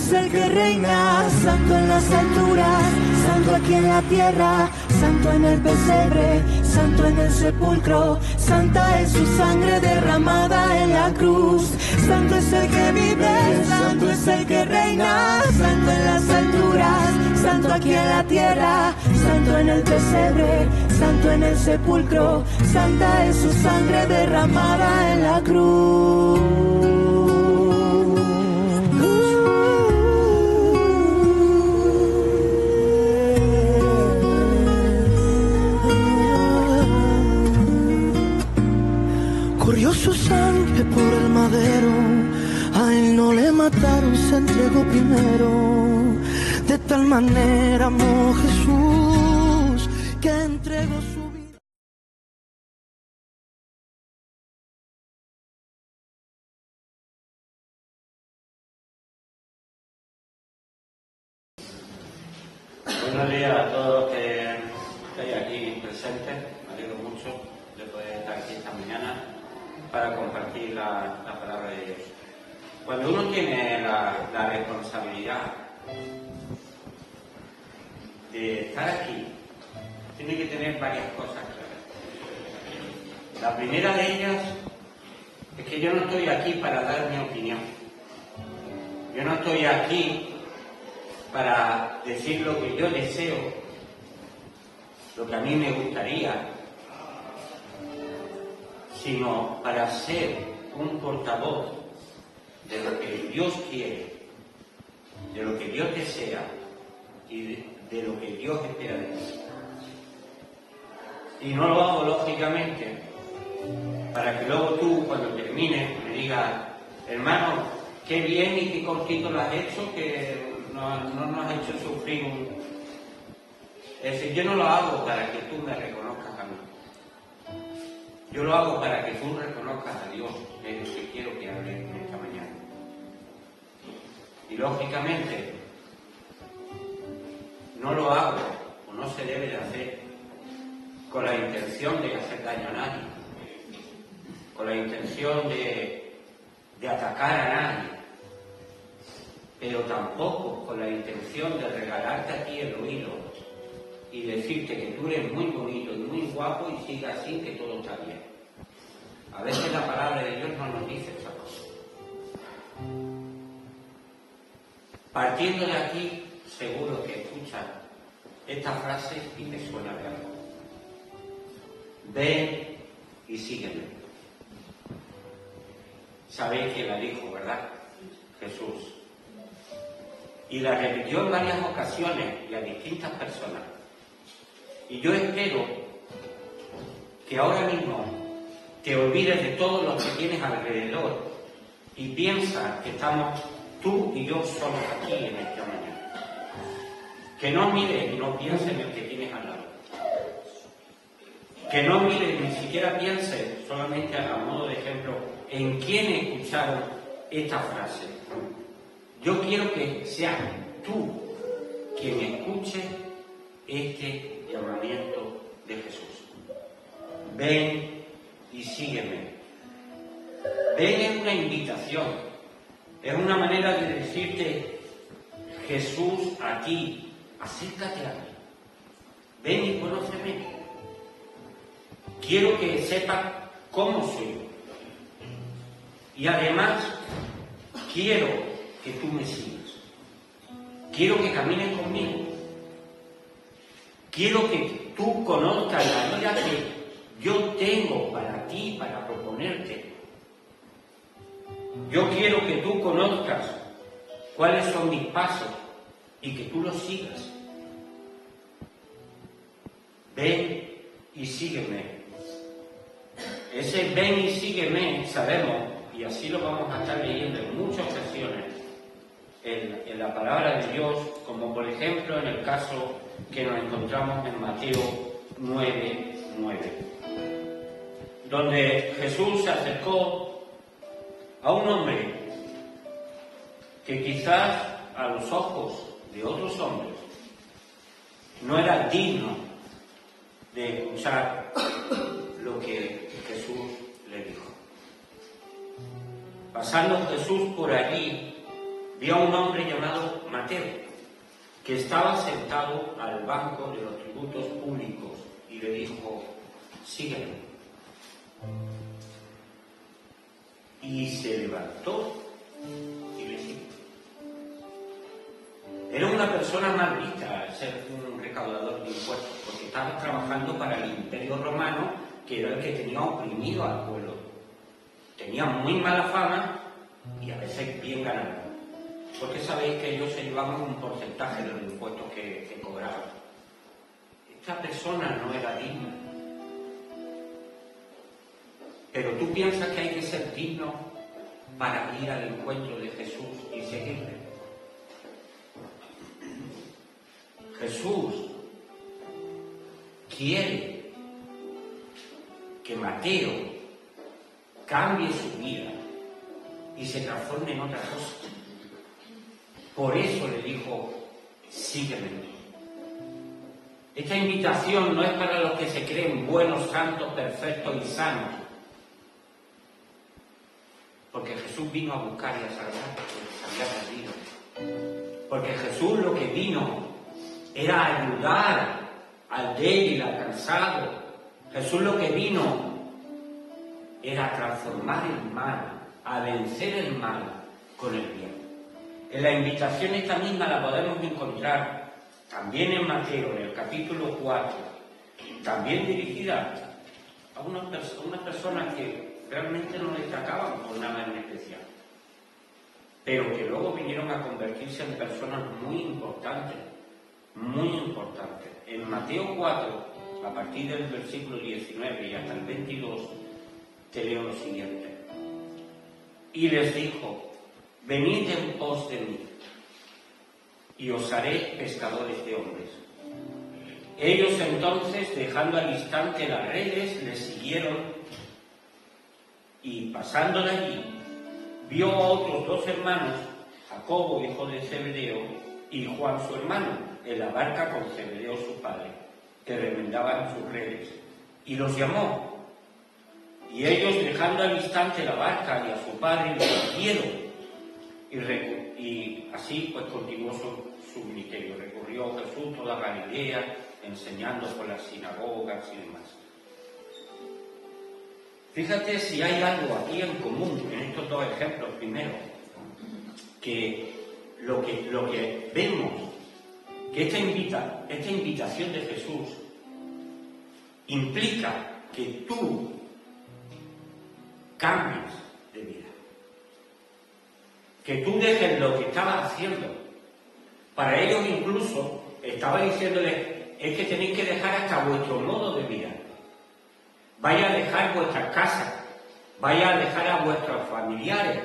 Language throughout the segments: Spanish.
es el que reina, santo en las alturas, santo aquí en la tierra, santo en el pesebre, santo en el sepulcro, santa es su sangre derramada en la cruz. Santo es el que vive, santo es el que reina, santo en las alturas, santo aquí en la tierra, santo en el pesebre, santo en el sepulcro, santa es su sangre derramada en la cruz. Corrió su sangre por el madero, a él no le mataron, se entregó primero. De tal manera amó Jesús que entregó su vida. Buenos días a todos los que estáis aquí presentes. Me alegro mucho de poder estar aquí esta mañana para compartir la palabra de Dios. Cuando uno tiene la responsabilidad de estar aquí, tiene que tener varias cosas claras. La primera de ellas es que yo no estoy aquí para dar mi opinión. Yo no estoy aquí para decir lo que yo deseo, lo que a mí me gustaría, sino para ser un portavoz de lo que Dios quiere, de lo que Dios desea y de lo que Dios espera de ti. Y no lo hago, lógicamente, para que luego tú, cuando termines, me digas, hermano, qué bien y qué cortito lo has hecho, que no nos has hecho sufrir Es decir, yo no lo hago para que tú me reconozcas a mí. Yo lo hago para que tú reconozcas a Dios, que es lo que quiero que hable en esta mañana. Y lógicamente, no lo hago, o no se debe de hacer, con la intención de hacer daño a nadie, con la intención de atacar a nadie, pero tampoco con la intención de regalarte a ti el oído y decirte que tú eres muy bonito y muy guapo y siga así, que todo está bien. A veces la palabra de Dios no nos dice esa cosa. Partiendo de aquí, seguro que escuchas esta frase y te suena de algo. Ven y sígueme. Sabéis quién la dijo, ¿verdad? Jesús. Y la repitió en varias ocasiones y a distintas personas. Y yo espero que ahora mismo te olvides de todo lo que tienes alrededor y piensa que estamos tú y yo solos aquí en esta mañana. Que no mires y no pienses en el que tienes al lado. Que no mires ni siquiera pienses, solamente a modo de ejemplo, en quién escucharon esta frase. Yo quiero que seas tú quien escuche este llamamiento de Jesús. Ven y sígueme. Ven es una invitación, es una manera de decirte, Jesús, a ti, acércate a mí. Ven y conóceme. Quiero que sepas cómo soy yo. Y además, quiero que tú me sigas. Quiero que camines conmigo. Quiero que tú conozcas la vida que yo tengo para ti, para proponerte. Yo quiero que tú conozcas cuáles son mis pasos y que tú los sigas. Ven y sígueme. Ese ven y sígueme, sabemos, y así lo vamos a estar leyendo en muchas ocasiones en la palabra de Dios, como por ejemplo en el caso que nos encontramos en Mateo 9:9, donde Jesús se acercó a un hombre que quizás a los ojos de otros hombres no era digno de escuchar lo que Jesús le dijo. Pasando Jesús por allí, vio a un hombre llamado Mateo, que estaba sentado al banco de los tributos públicos, y le dijo: sígueme. Y se levantó y le siguió. Era una persona mal vista al ser un recaudador de impuestos, porque estaba trabajando para el Imperio Romano, que era el que tenía oprimido al pueblo. Tenía muy mala fama y a veces bien ganado, porque sabéis que ellos se llevaban un porcentaje de los impuestos que cobraban. Esta persona no era digna. Pero tú piensas que hay que ser digno para ir al encuentro de Jesús y seguirle. Jesús quiere que Mateo cambie su vida y se transforme en otra cosa. Por eso le dijo: sígueme. Esta invitación no es para los que se creen buenos, santos, perfectos y sanos, porque Jesús vino a buscar y a salvar lo que se había perdido. Porque Jesús lo que vino era ayudar al débil, al cansado. Jesús lo que vino era transformar el mal, a vencer el mal con el bien. En la invitación esta misma la podemos encontrar también en Mateo, en el capítulo 4, también dirigida a unas personas que realmente no destacaban por nada en especial, pero que luego vinieron a convertirse en personas muy importantes, muy importantes. En Mateo 4, a partir del versículo 19 y hasta el 22, te leo lo siguiente. Y les dijo: venid en pos de mí, y os haré pescadores de hombres. Ellos entonces, dejando al instante las redes, les siguieron, y pasando de allí, vio a otros dos hermanos, Jacobo, hijo de Zebedeo, y Juan su hermano, en la barca con Zebedeo su padre, que remendaban sus redes, y los llamó. Y ellos, dejando al instante la barca y a su padre, le siguieron. Y así pues continuó su ministerio. Recorrió Jesús toda Galilea, enseñando por las sinagogas y demás. Fíjate si hay algo aquí en común en estos dos ejemplos. Primero, que lo que vemos, que esta invitación de Jesús implica que tú cambies de vida, que tú dejes lo que estabas haciendo. Para ellos incluso estaba diciéndoles: es que tenéis que dejar hasta vuestro modo de vida. Vaya a dejar vuestras casas, vaya a dejar a vuestros familiares,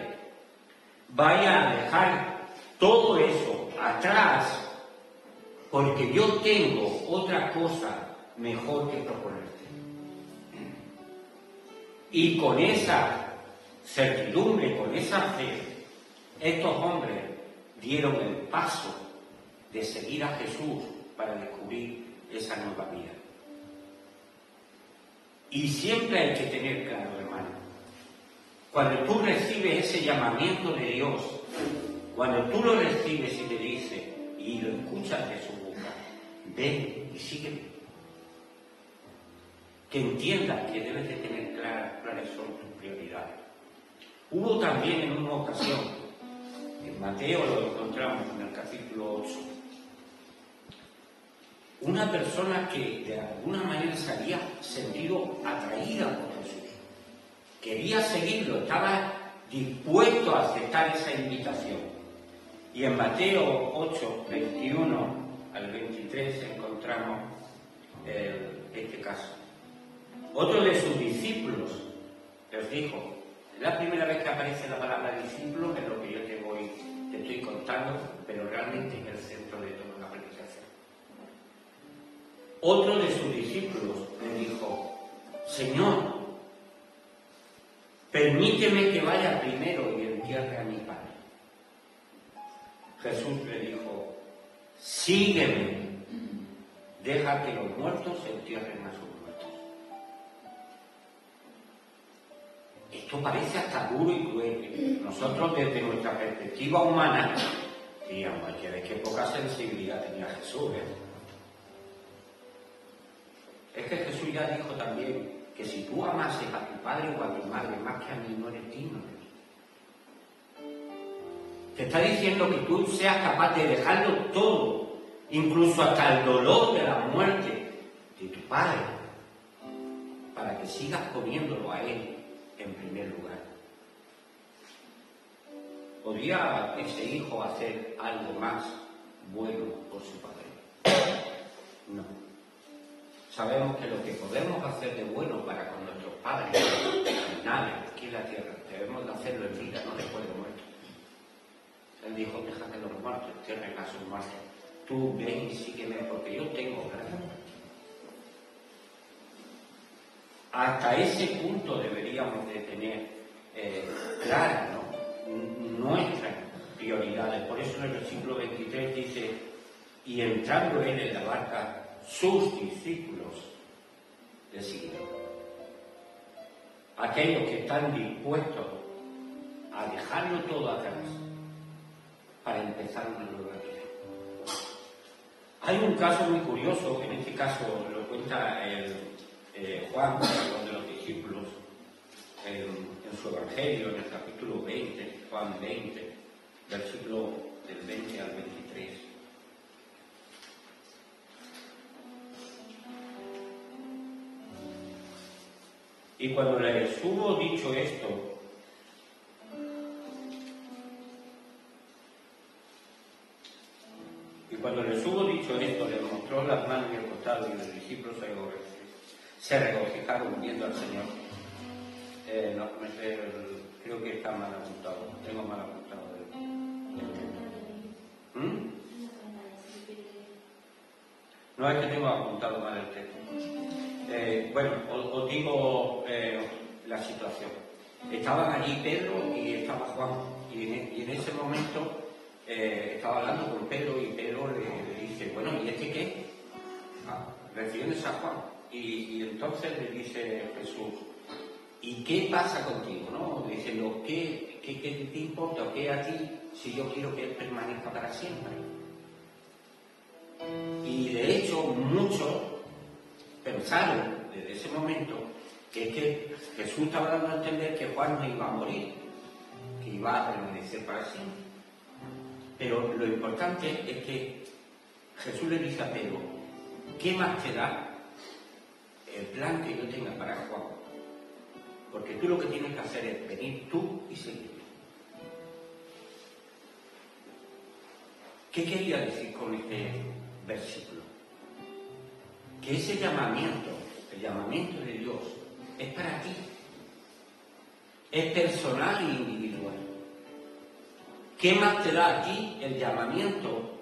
vaya a dejar todo eso atrás, porque yo tengo otra cosa mejor que proponerte. Y con esa certidumbre, con esa fe, estos hombres dieron el paso de seguir a Jesús para descubrir esa nueva vida. Y siempre hay que tener claro, hermano, cuando tú recibes ese llamamiento de Dios, cuando tú lo recibes y te dice, y lo escuchas de su boca: ven y sígueme, que entiendas que debes de tener claras cuáles son tus prioridades. Hubo también en una ocasión, en Mateo lo encontramos en el capítulo 8, una persona que de alguna manera se había sentido atraída por Jesús, quería seguirlo, estaba dispuesto a aceptar esa invitación. Y en Mateo 8, 21 al 23 encontramos este caso. Otro de sus discípulos les dijo, es la primera vez que aparece la palabra discípulo, que es lo que yo te estoy contando, pero realmente es el centro de toda la predicación. Otro de sus discípulos le dijo: Señor, permíteme que vaya primero y entierre a mi padre. Jesús le dijo: sígueme, deja que los muertos entierren a sus muertos. Esto parece hasta duro y cruel. Nosotros, desde nuestra perspectiva humana, diríamos, hay que ver qué poca sensibilidad tenía Jesús, ¿eh? Es que Jesús ya dijo también que si tú amases a tu padre o a tu madre más que a mí, no eres digno de mí. Te está diciendo que tú seas capaz de dejarlo todo, incluso hasta el dolor de la muerte de tu padre, para que sigas poniéndolo a él en primer lugar. ¿Podría ese hijo hacer algo más bueno por su padre? No. Sabemos que lo que podemos hacer de bueno para con nuestros padres, nada, aquí en la tierra, debemos de hacerlo en vida, no después de muerto. Él dijo, deja que los muertos entierren a sus muertos. Tú ven y sígueme porque yo tengo gracia. Hasta ese punto deberíamos de tener claras, ¿no?, nuestras prioridades. Por eso en el versículo 23 dice, y entrando él en la barca, sus discípulos le siguieron. Aquellos que están dispuestos a dejarlo todo atrás para empezar una nueva vida. Hay un caso muy curioso, en este caso lo cuenta Juan, uno de los discípulos, en su Evangelio, en el capítulo 20, Juan 20, versículo del 20 al 23. Y cuando les hubo dicho esto, les mostró las manos y el costado, y los discípulos se regocijaron viendo al Señor. Creo que está mal apuntado, tengo mal apuntado. No, es que tengo apuntado mal el texto. Bueno, os digo la situación. Estaban allí Pedro y estaba Juan, y en ese momento estaba hablando con Pedro, y Pedro le dice, bueno, ¿y este qué? Refiriéndose a Juan. Y entonces le dice Jesús, ¿y qué pasa contigo? ¿No? Diciendo, ¿qué te importa o qué a ti si yo quiero que él permanezca para siempre? Y de hecho muchos pensaron desde ese momento que Jesús estaba dando a entender que Juan no iba a morir, que iba a permanecer para siempre. Pero lo importante es que Jesús le dice a Pedro, ¿qué más te da el plan que yo tenga para Juan? Porque tú lo que tienes que hacer es venir tú y seguirme. ¿Qué quería decir con este versículo? Que ese llamamiento, el llamamiento de Dios, es para ti. Es personal e individual. ¿Qué más te da a ti el llamamiento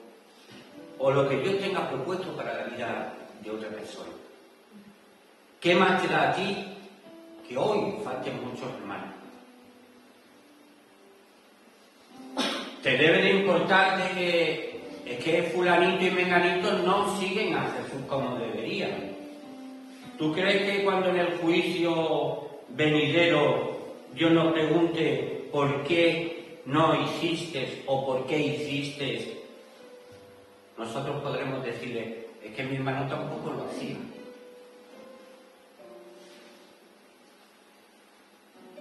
o lo que Dios tenga propuesto para la vida de otra persona? ¿Qué más te da a ti que hoy falten muchos hermanos? Te debe de importar de que es que fulanito y menganito no siguen a Jesús como deberían. ¿Tú crees que cuando en el juicio venidero Dios nos pregunte por qué no hiciste o por qué hiciste, nosotros podremos decirle, es que mi hermano tampoco lo hacía?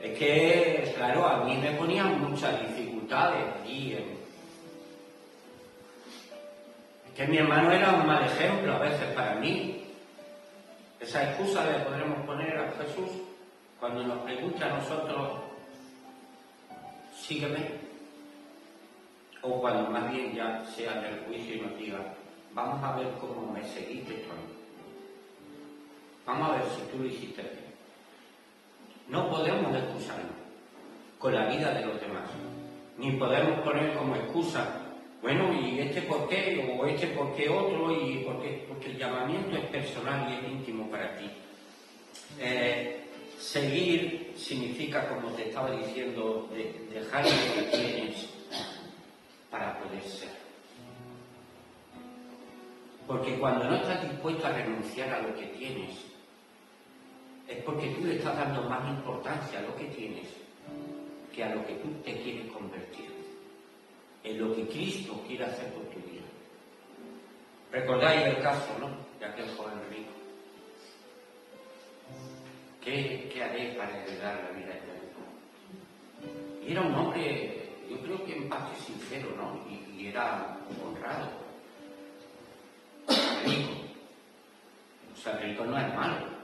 Es que, claro, a mí me ponían muchas dificultades allí. Es que mi hermano era un mal ejemplo a veces para mí. Esa excusa le podremos poner a Jesús cuando nos pregunta a nosotros, sígueme. O cuando más bien ya sea del juicio y nos diga, vamos a ver cómo me seguiste tú. Vamos a ver si tú lo hiciste bien. No podemos excusarnos con la vida de los demás, ni podemos poner como excusa, bueno, ¿y este por qué? O este por qué otro, y por qué, porque el llamamiento es personal y es íntimo para ti. Seguir significa, como te estaba diciendo, dejar lo que tienes para poder ser. Porque cuando no estás dispuesto a renunciar a lo que tienes, es porque tú le estás dando más importancia a lo que tienes que a lo que tú te quieres convertir, en lo que Cristo quiere hacer por tu vida. ¿Recordáis el caso, no?, de aquel joven rico? ¿Qué haré para heredar la vida eterna? Y era un hombre, yo creo que en parte sincero, ¿no? Y era honrado. Rico. O sea, rico no es malo.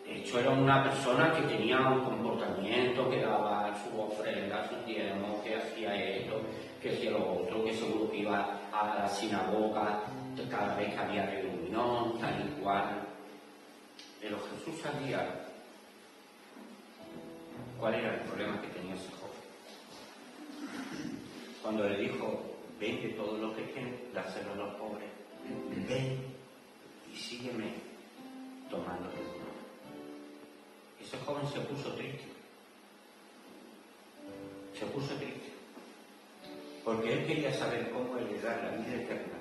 De hecho, era una persona que tenía un comportamiento, que daba su ofrenda, su diezmo, que hacía esto, que hacía lo otro, que seguro que iba a la sinagoga cada vez que había reunión, tal y cual. Pero Jesús sabía cuál era el problema que tenía ese joven. Cuando le dijo, vende todo lo que tienes, dáselo a los pobres, ven y sígueme tomando tu mano. Ese joven se puso triste. Se puso triste. Porque él quería saber cómo heredar la vida eterna.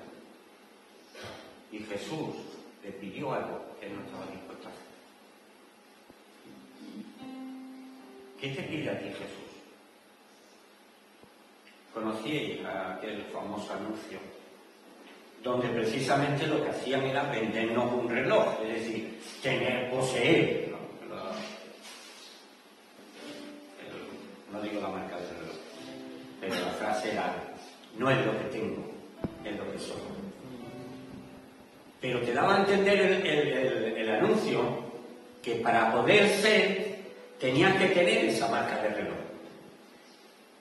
Y Jesús le pidió algo que él no estaba dispuesto a hacer. ¿Qué te pide a ti Jesús? Conocí aquel famoso anuncio donde precisamente lo que hacían era vendernos un reloj, es decir, poseer, ¿no? No digo la marca del reloj, pero la frase era, no es lo que tengo, es lo que soy. Pero te daba a entender el anuncio que para poder ser tenías que tener esa marca de reloj.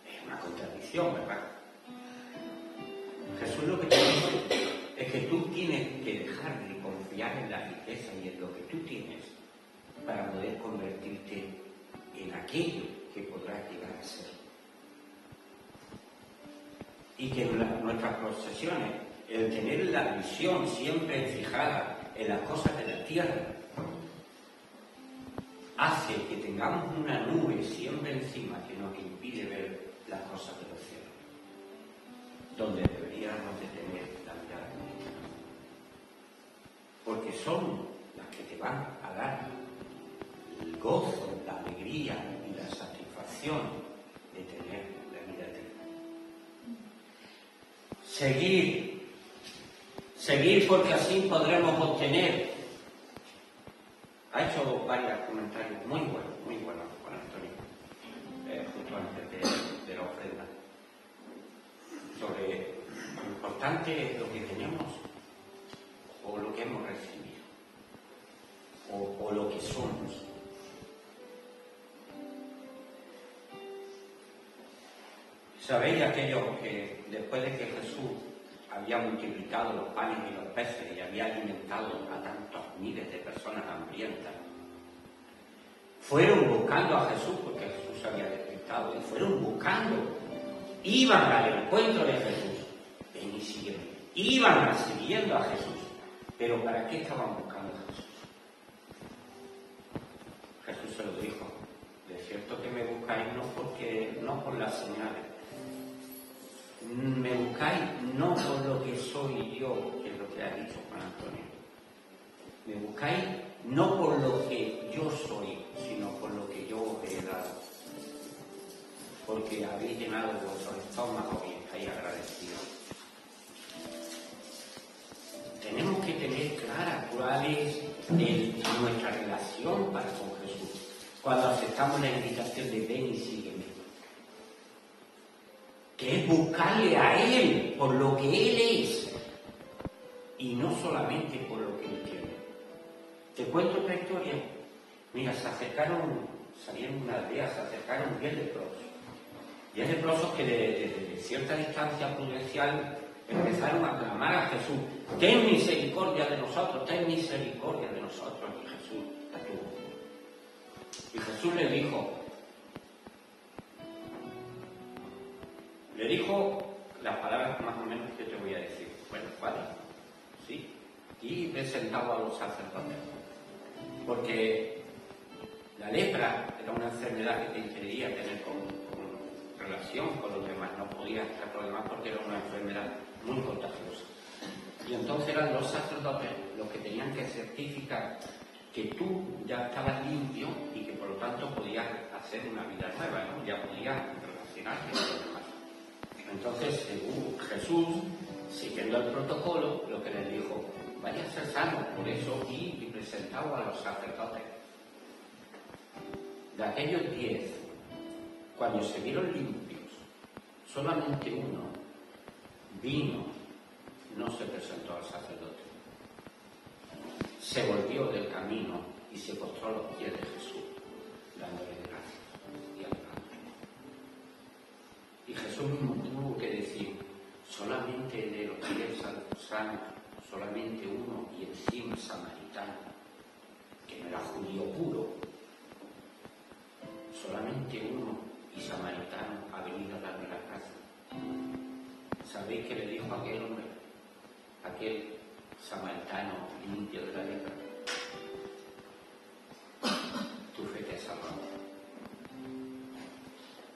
Es una contradicción, ¿verdad? Jesús lo que te dice es que tú tienes que dejar de confiar en la riqueza y en lo que tú tienes para poder convertirte en aquello que podrás llegar a ser. Y que nuestras posesiones, el tener la visión siempre fijada en las cosas de la tierra, hace que tengamos una nube siempre encima que nos impide ver las cosas de los cielos, donde deberíamos de tener la mirada crítica. Porque son las que te van a dar el gozo, la alegría y la satisfacción de tener la vida eterna. Seguir porque así podremos obtener. Ha hecho varios comentarios muy buenos Juan Antonio, justo antes de la ofrenda, sobre lo importante es lo que tenemos o lo que hemos recibido o lo que somos. ¿Sabéis aquellos que después de que Jesús había multiplicado los panes y los peces y había alimentado a tantos miles de personas hambrientas, fueron buscando a Jesús, porque Jesús había despertado, y fueron buscando, iban al encuentro de Jesús, ven y sígueme, iban siguiendo a Jesús, pero ¿para qué estaban buscando a Jesús? Jesús se lo dijo, de cierto que me buscáis no por las señales, me buscáis no por lo que soy yo, que es lo que ha dicho Juan Antonio. Me buscáis no por lo que yo soy, sino por lo que yo os he dado. Porque habéis llenado vuestros estómagos y estáis agradecidos. Tenemos que tener clara cuál es nuestra relación para con Jesús. Cuando aceptamos la invitación de ven y sígueme. Que es buscarle a Él por lo que Él es y no solamente por lo que Él tiene. Te cuento otra historia. Mira, salieron una aldea, se acercaron 10 leprosos. 10 leprosos que de cierta distancia prudencial empezaron a clamar a Jesús, ten misericordia de nosotros, ten misericordia de nosotros. Y Jesús actuó. Y Jesús le dijo las palabras más o menos que te voy a decir. Bueno, vale, sí. Y presentaba a los sacerdotes. Porque la lepra era una enfermedad que te impedía tener con relación con los demás. No podías estar con los demás porque era una enfermedad muy contagiosa. Y entonces eran los sacerdotes los que tenían que certificar que tú ya estabas limpio y que por lo tanto podías podía hacer una vida nueva, ¿no? Ya podía relacionarse con los demás. Entonces, Jesús, siguiendo el protocolo, lo que les dijo, vaya a ser sanos, por eso y presentado a los sacerdotes. De aquellos 10, cuando se vieron limpios, solamente uno vino, no se presentó al sacerdote. Se volvió del camino y se postró a los pies de Jesús, dándole gracias y alabándole. Y Jesús mismo tuvo que decir, solamente de los 10 sanos, solamente uno, y encima samaritano, que no era judío puro, solamente uno y samaritano ha venido a darme la gracia. ¿Sabéis qué le dijo aquel hombre? Aquel samaritano limpio de la lepra. Tu fe te ha salvado.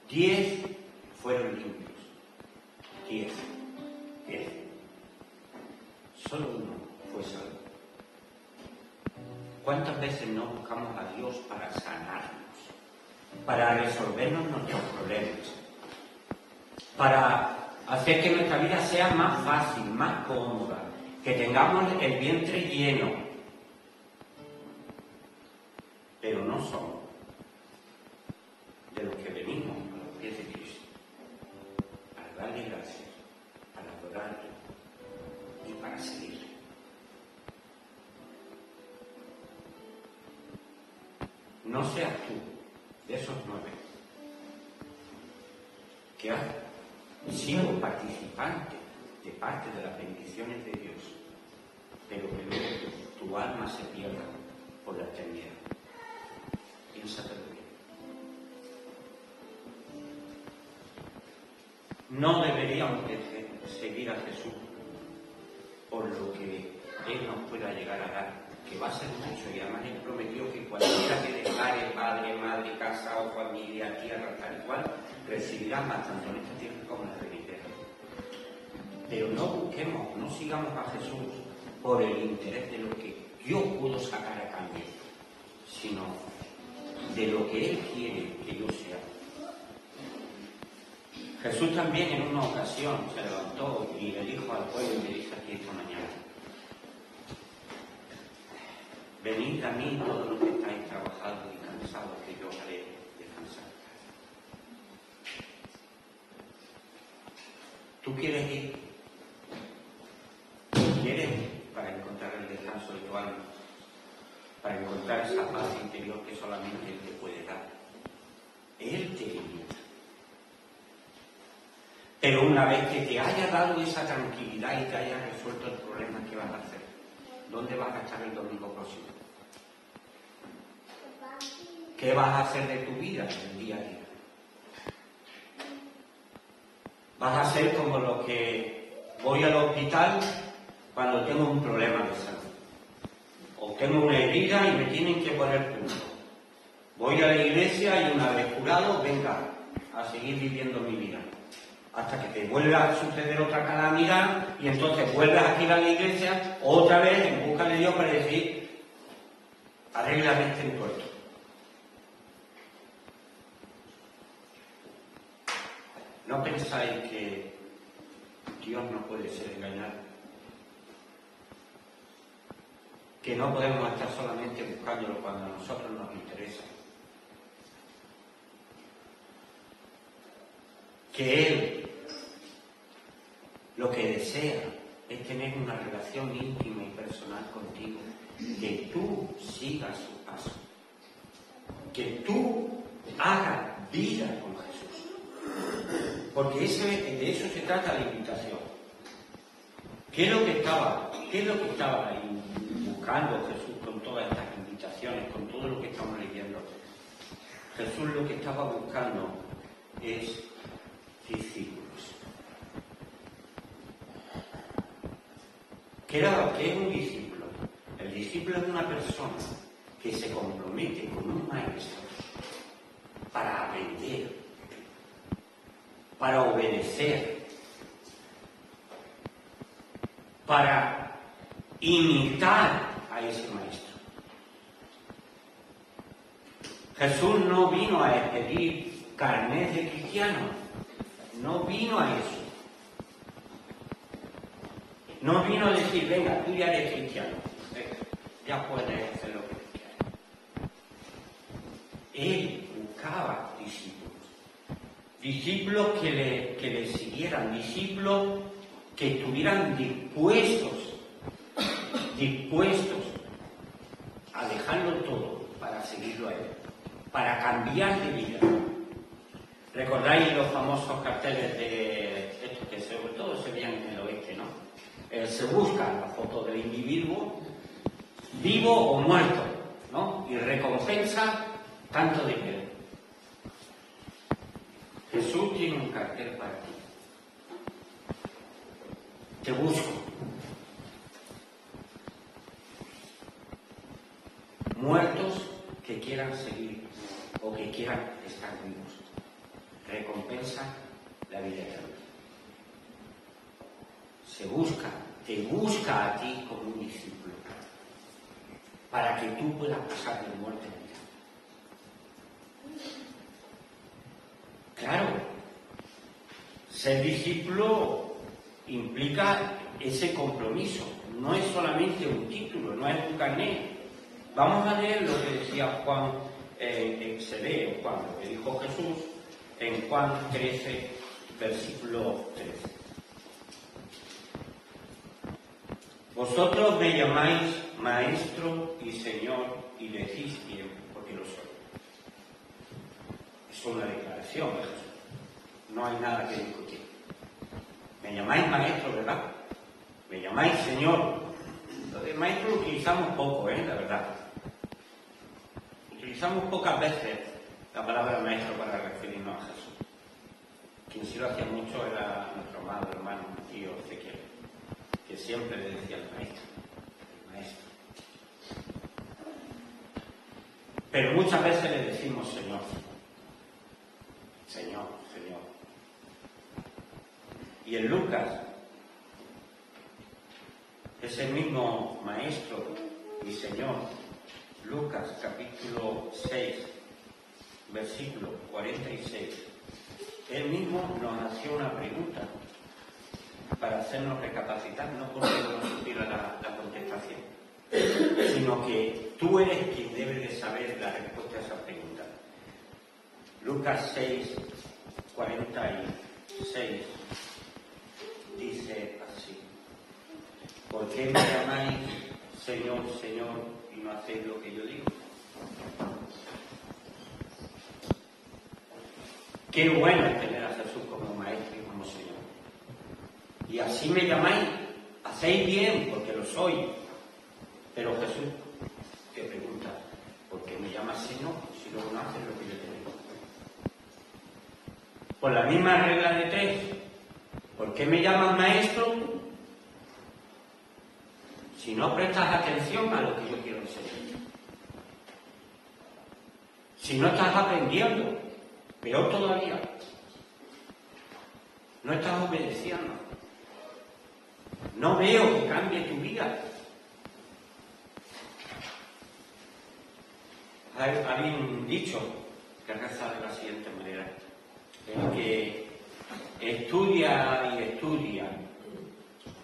10 fueron limpios. 10. Solo uno fue salvo. ¿Cuántas veces no buscamos a Dios para sanarnos, para resolvernos nuestros problemas, para hacer que nuestra vida sea más fácil, más cómoda, que tengamos el vientre lleno? Pero no somos de los que venimos a los pies de Cristo para darle gracias, para adorarle y para seguirle. No seas tú de esos 9 que has sido participante de parte de las bendiciones de Dios, pero que luego tu alma se pierda por la eternidad. Piénsatelo bien. No deberíamos de seguir a Jesús por lo que Él nos pueda llegar a dar, que va a ser mucho, y además Él prometió que cualquiera que dejare padre, madre, casa o familia, tierra, tal y cual, recibirá más tanto en esta tierra como en la venidera. Pero no busquemos, no sigamos a Jesús por el interés de lo que yo puedo sacar a cambio, sino de lo que Él quiere que yo sea. Jesús también en una ocasión se levantó y le dijo al pueblo, y le dice aquí esta mañana, venid a mí todos los que estáis trabajados y cansados, que yo os haré descansar. ¿Tú quieres ir? ¿Quieres para encontrar el descanso de tu alma? Para encontrar esa paz interior que solamente Él te puede dar. Él te invita. Pero una vez que te haya dado esa tranquilidad y te haya resuelto el problema, ¿qué vas a hacer? ¿Dónde vas a estar el domingo próximo? ¿Qué vas a hacer de tu vida el día a día? Vas a ser como los que voy al hospital cuando tengo un problema de salud. O tengo una herida y me tienen que poner punto. Voy a la iglesia y una vez curado, venga, a seguir viviendo mi vida. Hasta que te vuelva a suceder otra calamidad y entonces vuelvas a ir a la iglesia otra vez en busca de Dios para decir, arréglame este entuerto. ¿No pensáis que Dios no puede ser engañado? Que no podemos estar solamente buscándolo cuando a nosotros nos interesa. Que Él lo que desea es tener una relación íntima y personal contigo, que tú sigas su paso, que tú hagas vida con Jesús, porque de eso se trata la invitación. ¿Qué es lo que estaba buscando Jesús con todas estas invitaciones, con todo lo que estamos leyendo? Jesús lo que estaba buscando es discípulos. ¿Qué es un discípulo? El discípulo es una persona que se compromete con un maestro para aprender, para obedecer, para imitar a ese maestro. Jesús no vino a expedir carnet de cristiano, no vino a eso. No vino a decir, venga, tú ya eres cristiano, ya puedes hacer lo que quieras. Él buscaba discípulos, discípulos que le siguieran, discípulos que estuvieran dispuestos a dejarlo todo para seguirlo a él, para cambiar de vida. ¿Recordáis los famosos carteles de estos que sobre todo se veían en el oeste, no? Se busca la foto del individuo vivo o muerto, ¿no? Y recompensa tanto dinero. Jesús tiene un cartel para ti. Te busco. Muertos que quieran seguir o que quieran estar vivos. Recompensa la vida eterna. Te busca a ti como un discípulo, para que tú puedas pasar de muerte a vida. Claro, ser discípulo implica ese compromiso, no es solamente un título, no es un carnet. Vamos a leer lo que decía Juan, se lee en Juan, lo que dijo Jesús en Juan 13, versículo 13. Vosotros me llamáis Maestro y Señor y decís bien, porque lo soy. Es una declaración de Jesús. No hay nada que discutir. Me llamáis Maestro, ¿verdad? Me llamáis Señor. Lo de Maestro lo utilizamos poco, la verdad. Utilizamos pocas veces la palabra Maestro para referirnos a Jesús. Quien sí lo hacía mucho era nuestro amado hermano tío Ezequiel, que siempre le decía el maestro. Pero muchas veces le decimos Señor. Señor. Y en Lucas, ese mismo Maestro y Señor, Lucas capítulo 6, versículo 46, él mismo nos hacía una pregunta para hacernos recapacitar, no porque no supiera la contestación, sino que tú eres quien debe de saber la respuesta a esa pregunta. Lucas 6, 46 dice así: ¿por qué me llamáis Señor, Señor, y no hacéis lo que yo digo? Qué bueno es tener a Jesús como Maestro y como Señor. Y así me llamáis, hacéis bien, porque lo soy. Pero Jesús te pregunta, ¿por qué me llamas Señor si luego no haces lo que yo te digo? Por la misma regla de 3, ¿por qué me llamas Maestro si no prestas atención a lo que yo quiero enseñar? Si no estás aprendiendo, peor todavía, no estás obedeciendo. No veo que cambie tu vida. Hay un dicho que reza de la siguiente manera: el que estudia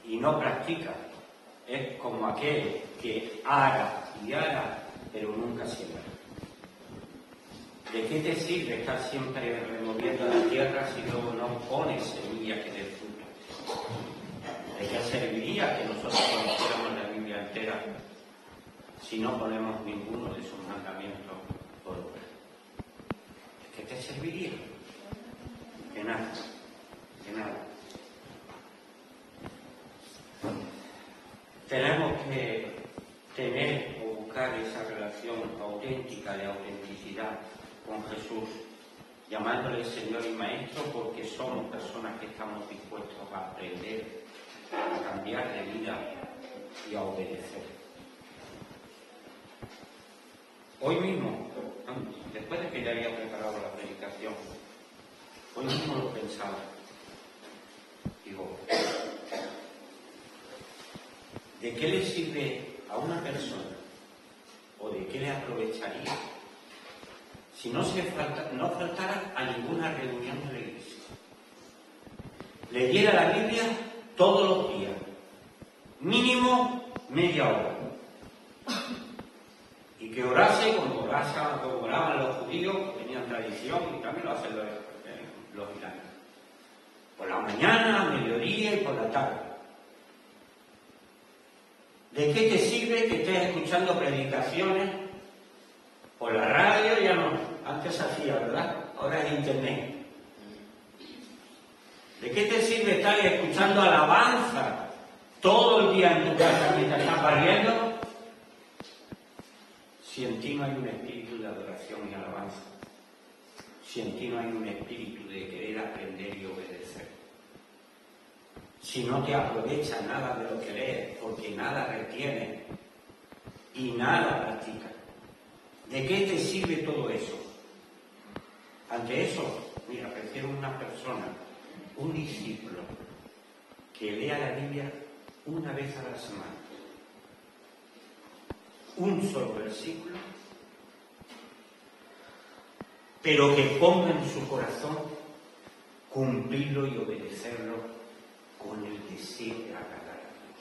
y no practica es como aquel que ara, pero nunca siembra. ¿De qué te sirve estar siempre removiendo la tierra si luego no pones semillas que den fruto? ¿De qué serviría que nosotros conociéramos la Biblia entera si no ponemos ninguno de sus mandamientos por obra? ¿De qué te serviría? De nada. Tenemos que tener o buscar esa relación auténtica, de autenticidad con Jesús, llamándole Señor y Maestro, porque somos personas que estamos dispuestos a aprender, a cambiar de vida y a obedecer. Hoy mismo, después de que ya había preparado la predicación, hoy mismo lo pensaba. Digo, ¿de qué le sirve a una persona o de qué le aprovecharía si no faltara a ninguna reunión de la iglesia. Leyera la Biblia todos los días, mínimo media hora. Y que orase como oraban los judíos, que tenían tradición, y también lo hacen los iraníes. Por la mañana, a mediodía y por la tarde. ¿De qué te sirve que estés escuchando predicaciones por la radio? Ya no, antes hacía, ¿verdad? Ahora es internet. ¿De qué te sirve estar escuchando alabanza todo el día en tu casa mientras estás barriendo? Si en ti no hay un espíritu de adoración y alabanza, si en ti no hay un espíritu de querer aprender y obedecer, si no te aprovecha nada de lo que lees, porque nada retiene y nada practica, ¿de qué te sirve todo eso? Ante eso, mira, prefiero una persona, un discípulo, que lea la Biblia una vez a la semana, un solo versículo, pero que ponga en su corazón cumplirlo y obedecerlo con el deseo de agradar a Dios.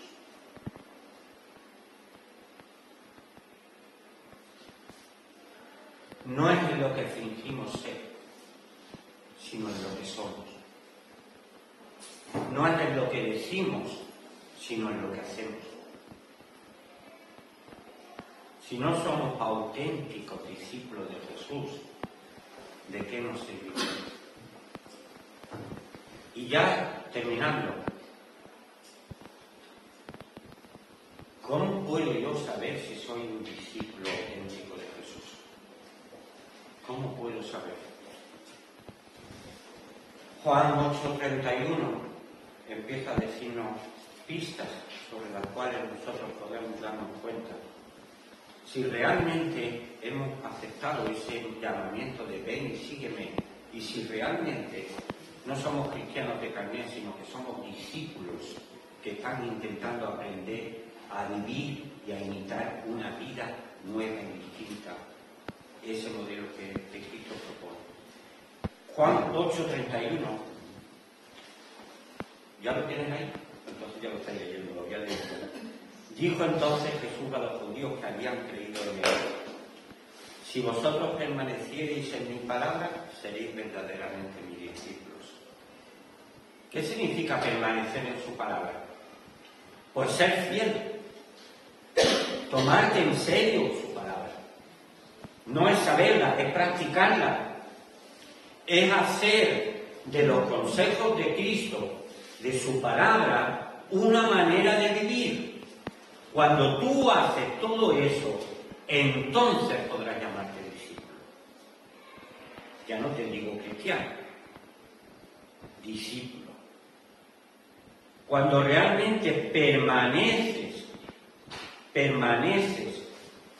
No es en lo que fingimos ser, sino en lo que somos. No es en lo que decimos, sino en lo que hacemos. Si no somos auténticos discípulos de Jesús, ¿de qué nos servimos? Y ya terminando, ¿cómo puedo yo saber si soy un discípulo auténtico de Jesús? ¿Cómo puedo saber? Juan 8:31 empieza a decirnos pistas sobre las cuales nosotros podemos darnos cuenta si realmente hemos aceptado ese llamamiento de ven y sígueme, y si realmente no somos cristianos de carne, sino que somos discípulos que están intentando aprender a vivir y a imitar una vida nueva y distinta, ese modelo que Cristo propone. Juan 8:31, ¿ya lo tienen ahí? Entonces ya lo estáis leyendo, lo voy a leer. Dijo entonces Jesús a los judíos que habían creído en él: si vosotros permaneciereis en mi palabra, seréis verdaderamente mis discípulos. ¿Qué significa permanecer en su palabra? Pues ser fiel, tomarte en serio su palabra. No es saberla, es practicarla, es hacer de los consejos de Cristo, de su palabra, una manera de vivir. Cuando tú haces todo eso, entonces podrás llamarte discípulo. Ya no te digo cristiano, discípulo. Cuando realmente permaneces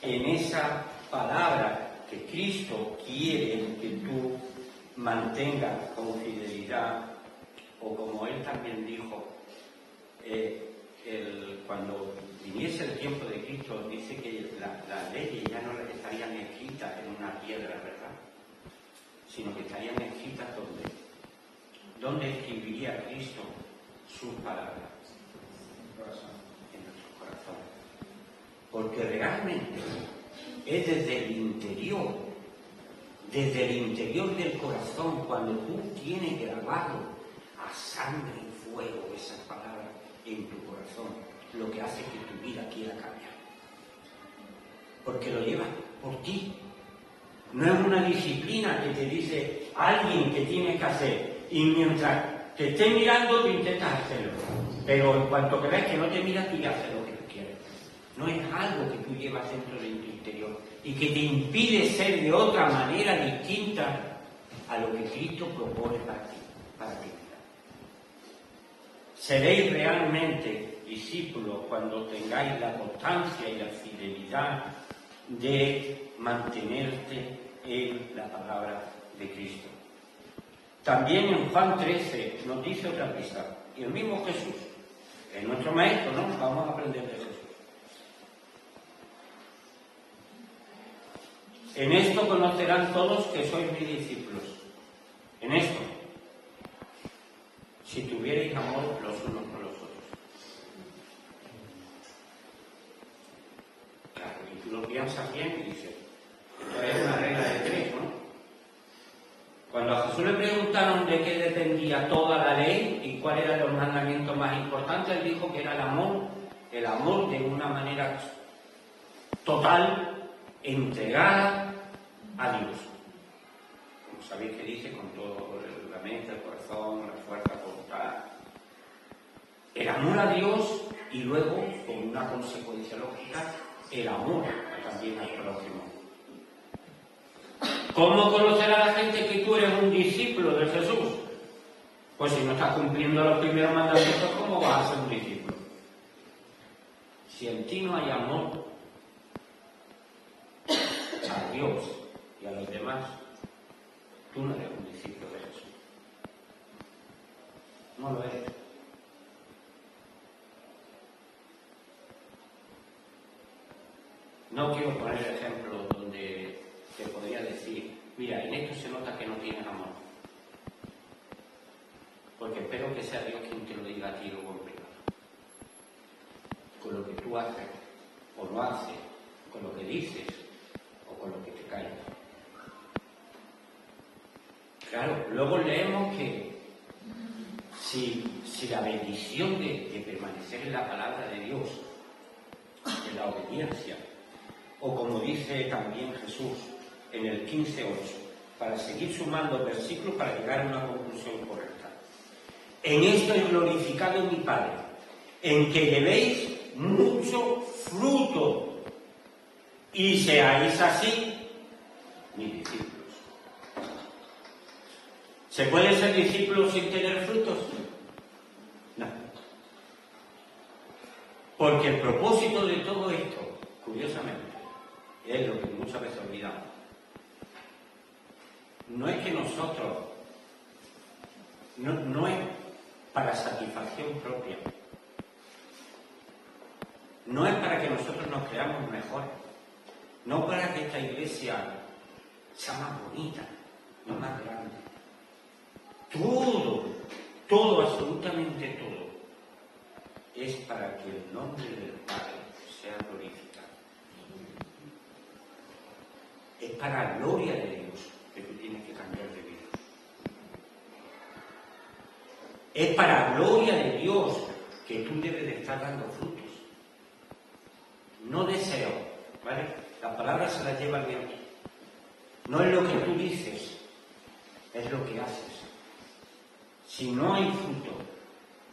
en esa palabra que Cristo quiere que tú mantengas con fidelidad, o como Él también dijo, cuando viniese el tiempo de Cristo, dice que las leyes ya no estarían escritas en una piedra, ¿verdad? Sino que estarían escritas ¿dónde escribiría Cristo sus palabras? En nuestros corazones. Porque realmente es desde el interior del corazón, cuando tú tienes grabado a sangre y fuego esas palabras en tu corazón, lo que hace que tu vida quiera cambiar. Porque lo llevas por ti. No es una disciplina que te dice alguien que tienes que hacer, y mientras te esté mirando tú intentas hacerlo, pero en cuanto que ves que no te mira, tú ya haces lo que tú quieres. No es algo que tú llevas dentro de tu interior y que te impide ser de otra manera distinta a lo que Cristo propone para ti, para ti. Seréis realmente discípulos cuando tengáis la constancia y la fidelidad de mantenerte en la palabra de Cristo. También en Juan 13 nos dice otra pista, y el mismo Jesús, es nuestro maestro, ¿no? Vamos a aprender de Jesús. En esto conocerán todos que sois mis discípulos. En esto. Si tuvierais amor los unos con los otros. Claro, y tú lo piensas bien y dices, esto es una regla de 3, ¿no? Cuando a Jesús le preguntaron de qué dependía toda la ley y cuáles eran los mandamientos más importantes, él dijo que era el amor de una manera total, entregada a Dios. Como sabéis que dice, con todo la mente, el corazón, la fuerza, la voluntad. El amor a Dios y luego, como una consecuencia lógica, el amor también al prójimo. ¿Cómo conocer a la gente que tú eres un discípulo de Jesús? Pues si no estás cumpliendo los primeros mandamientos, ¿cómo vas a ser un discípulo? Si en ti no hay amor a Dios y a los demás, tú no eres un discípulo de Jesús. No lo eres. No quiero poner ejemplos donde te podría decir, mira, en esto se nota que no tienes amor. Porque espero que sea Dios quien te lo diga a ti luego en privado. Con lo que tú haces, o no haces, con lo que dices, o con lo que te callas. Claro, luego leemos que si la bendición de permanecer en la palabra de Dios, en la obediencia, o como dice también Jesús en el 15:8, para seguir sumando versículos para llegar a una conclusión correcta. En esto es glorificado mi Padre, en que llevéis mucho fruto y seáis así mis discípulos. ¿Se puede ser discípulo sin tener frutos? No. Porque el propósito de todo esto, curiosamente, es lo que muchas veces olvidamos. No es que nosotros, no es para satisfacción propia. No es para que nosotros nos creamos mejores. No para que esta iglesia sea más bonita, no más grande. Todo, absolutamente todo, es para que el nombre del Padre sea glorificado. Es para la gloria de Dios que tú tienes que cambiar de vida. Es para la gloria de Dios que tú debes de estar dando frutos. No deseo, ¿vale? La palabra se la lleva el viento. No es lo que tú dices, es lo que haces. Si no hay fruto,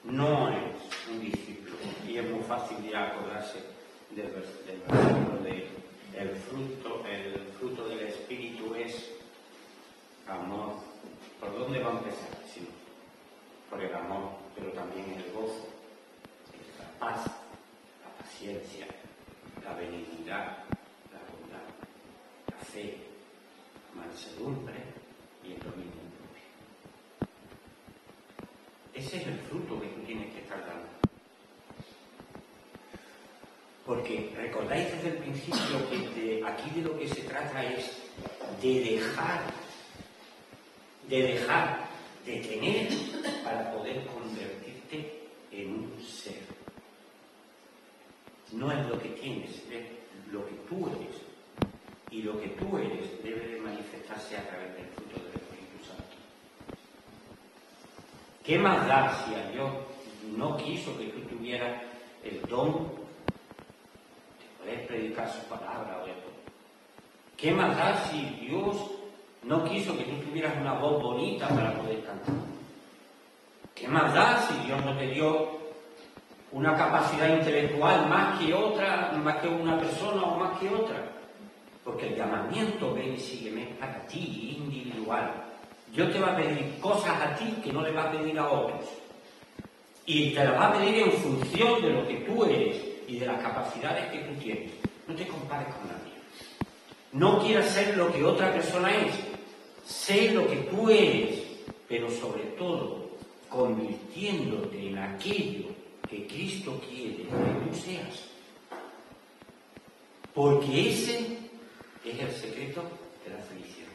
no eres un discípulo. Y es muy fácil de acordarse del versículo de el fruto del Espíritu es amor. ¿Por dónde va a empezar? Sí, por el amor, pero también el gozo, la paz, la paciencia, la benignidad, la bondad, la fe, la mansedumbre y el dominio propio. Ese es el fruto que tú tienes que estar dando. Porque recordáis desde el principio que aquí de lo que se trata es de tener para poder convertirte en un ser. No es lo que tienes, es lo que tú eres. Y lo que tú eres debe de manifestarse a través del fruto del Espíritu Santo. ¿Qué más da si a Dios no quiso que tú tuvieras el don de predicar su palabra o de todo? ¿Qué más da si Dios no quiso que tú tuvieras una voz bonita para poder cantar? ¿Qué más da si Dios no te dio una capacidad intelectual más que otra, más que una persona o más que otra? Porque el llamamiento, ven y sígueme, es para ti, individual. Dios te va a pedir cosas a ti que no le va a pedir a otros. Y te las va a pedir en función de lo que tú eres y de las capacidades que tú tienes. No te compares con nadie. No quieras ser lo que otra persona es. Sé lo que tú eres, pero sobre todo convirtiéndote en aquello que Cristo quiere que tú seas. Porque ese es el secreto de la felicidad.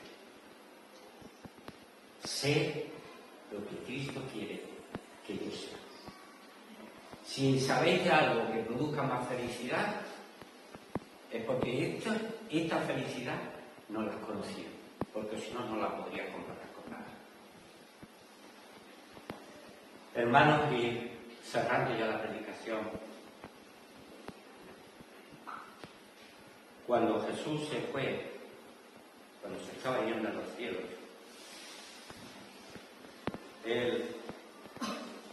Sé lo que Cristo quiere que yo sea. Si sabéis de algo que produzca más felicidad, es porque esta felicidad no la conocía, porque si no, no la podría comparar con nada. Hermanos, y cerrando ya la predicación, cuando Jesús se fue, cuando se estaba yendo a los cielos, Él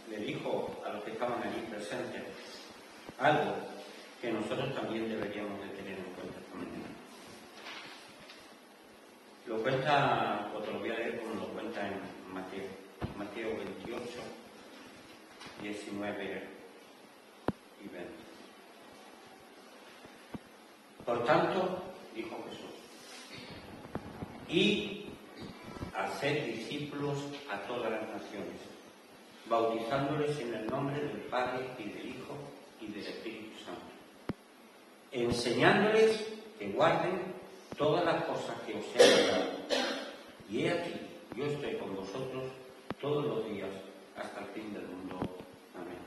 le dijo a los que estaban allí presentes algo que nosotros también deberíamos de tener en cuenta esta mañana. Lo cuenta, o te lo voy a leer como lo cuenta en Mateo 28, 19 y 20. Por tanto, dijo Jesús, id a hacer discípulos a todas las naciones, bautizándoles en el nombre del Padre y del Hijo y del Espíritu Santo, enseñándoles que guarden todas las cosas que os he mandado. Y he aquí, yo estoy con vosotros todos los días hasta el fin del mundo. Amén.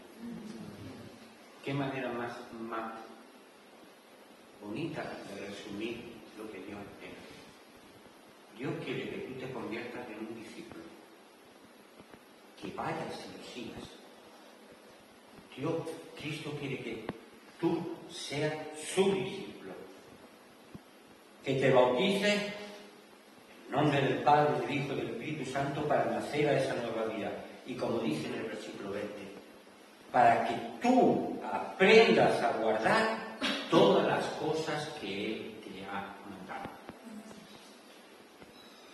¿Qué manera más bonita de resumir lo que Dios espera? Dios quiere que tú te conviertas en un discípulo, que vayas y lo sigas. Cristo quiere que tú seas su discípulo, que te bautices en nombre del Padre, del Hijo y del Espíritu Santo para nacer a esa nueva vida. Y como dice en el versículo 20, para que tú aprendas a guardar todas las cosas que Él te ha mandado.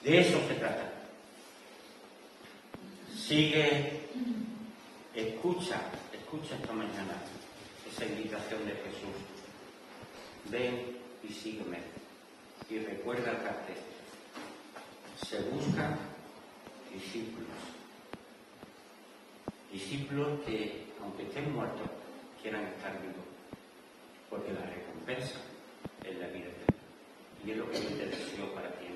De eso se trata. Sigue, escucha esta mañana esa invitación de Jesús. Ven y sígueme. Y recuerda el cartel. Se buscan discípulos. Discípulos que, aunque estén muertos, quieran estar vivos. Porque la recompensa es la vida eterna. Y es lo que yo te deseo para ti.